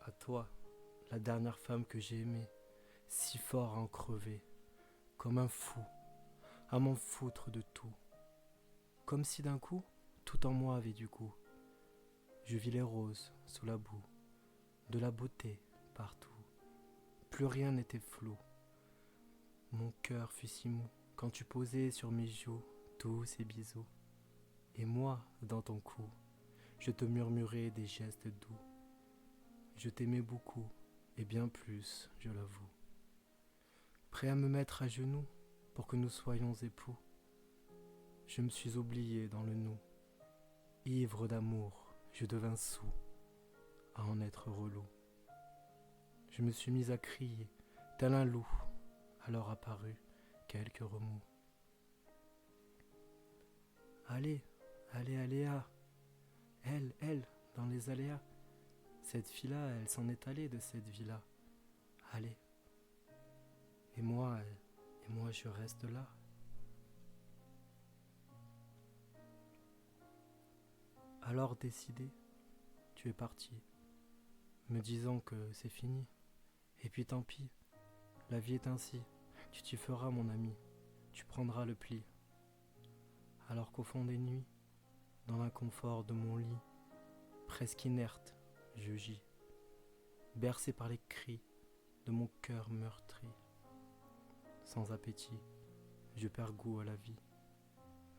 À toi, la dernière femme que j'ai aimée, si fort à en crever, comme un fou, à m'en foutre de tout. Comme si d'un coup, tout en moi avait du goût. Je vis les roses sous la boue, de la beauté partout. Plus rien n'était flou. Mon cœur fut si mou quand tu posais sur mes joues tous ces bisous. Et moi, dans ton cou, je te murmurais des gestes doux. Je t'aimais beaucoup, et bien plus, je l'avoue. Prêt à me mettre à genoux pour que nous soyons époux. Je me suis oublié dans le nous. Ivre d'amour, je devins soûl à en être relou. Je me suis mis à crier, tel un loup, alors apparut quelques remous. Allez, allez, aléa, elle, dans les aléas. Cette fille-là, elle s'en est allée de cette vie-là. Allez. Et moi, je reste là. Alors décidé, tu es parti, me disant que c'est fini. Et puis tant pis, la vie est ainsi. Tu t'y feras, mon ami, tu prendras le pli. Alors qu'au fond des nuits, dans l'inconfort de mon lit, presque inerte, je gis, bercé par les cris de mon cœur meurtri. Sans appétit, je perds goût à la vie.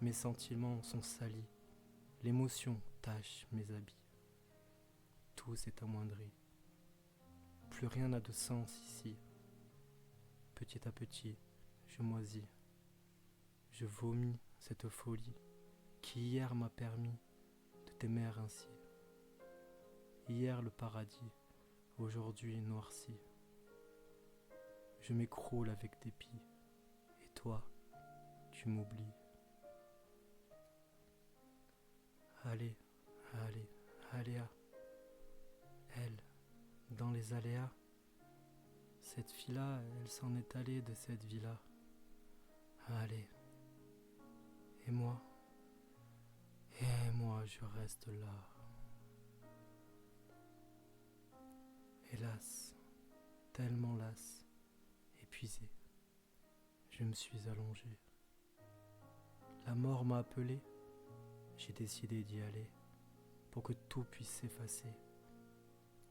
Mes sentiments sont salis, l'émotion tache mes habits. Tout s'est amoindri. Plus rien n'a de sens ici. Petit à petit, je moisis. Je vomis cette folie qui hier m'a permis de t'aimer ainsi. Hier le paradis, aujourd'hui noirci. Je m'écroule avec dépit, et toi, tu m'oublies. Allez, allez, aléa, elle, dans les aléas. Cette fille-là, elle s'en est allée de cette vie-là. Allez, et moi, je reste là. Hélas, tellement lasse, épuisé, je me suis allongé. La mort m'a appelé, j'ai décidé d'y aller pour que tout puisse s'effacer.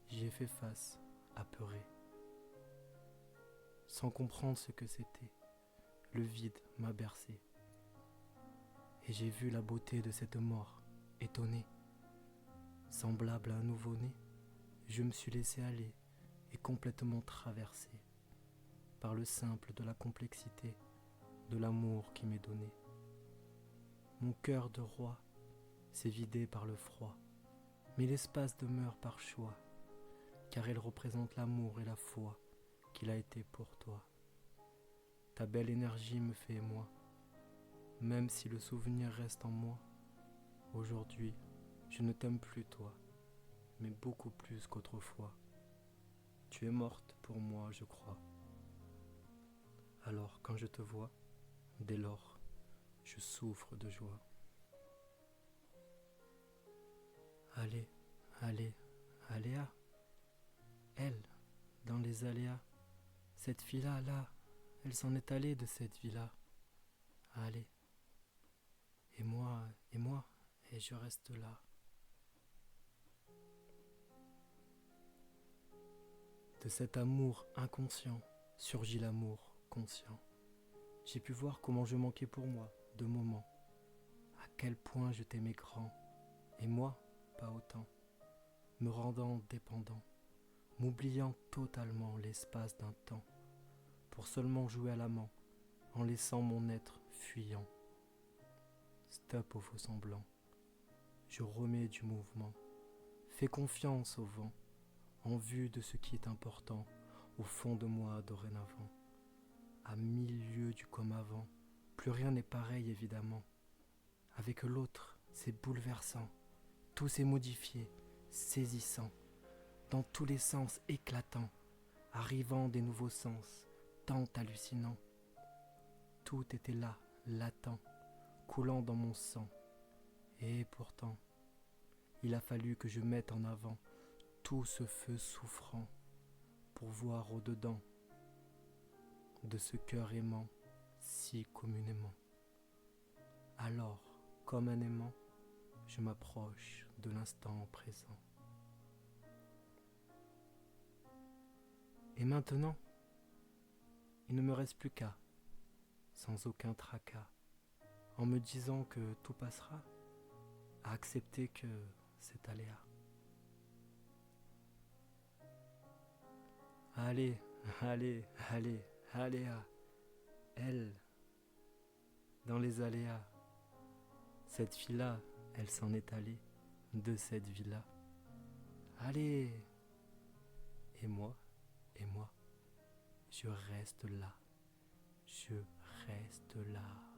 J'y ai fait face, apeuré, sans comprendre ce que c'était. Le vide m'a bercé et j'ai vu la beauté de cette mort, étonné. Semblable à un nouveau-né, je me suis laissé aller et complètement traversé par le simple de la complexité de l'amour qui m'est donné. Mon cœur de roi s'est vidé par le froid, mais l'espace demeure par choix, car elle représente l'amour et la foi qu'il a été pour toi. Ta belle énergie me fait émoi, même si le souvenir reste en moi. Aujourd'hui, je ne t'aime plus toi, mais beaucoup plus qu'autrefois. Tu es morte pour moi, je crois. Alors quand je te vois, dès lors, je souffre de joie. Allez, allez, aléa, elle, dans les aléas. Cette fille-là, là, elle s'en est allée de cette vie-là. Allez, et moi, et je reste là. De cet amour inconscient surgit l'amour conscient. J'ai pu voir comment je manquais pour moi de moments, à quel point je t'aimais grand, et moi, pas autant, me rendant dépendant, m'oubliant totalement l'espace d'un temps, pour seulement jouer à l'amant, en laissant mon être fuyant. Stop au faux semblant, je remets du mouvement, fais confiance au vent, en vue de ce qui est important au fond de moi dorénavant. À 1000 lieues du comme avant, plus rien n'est pareil évidemment. Avec l'autre, c'est bouleversant, tout s'est modifié, saisissant, dans tous les sens éclatants, arrivant des nouveaux sens, tant hallucinants. Tout était là, latent, coulant dans mon sang, et pourtant, il a fallu que je mette en avant tout ce feu souffrant pour voir au-dedans de ce cœur aimant si communément. Alors, comme un aimant, je m'approche de l'instant présent. Et maintenant, il ne me reste plus qu'à, sans aucun tracas, en me disant que tout passera, à accepter que c'est aléa. Allez, allez, allez, aléa, elle, dans les aléas. Cette fille-là, elle s'en est allée de cette vie-là. Allez, et moi, je reste là, je reste là.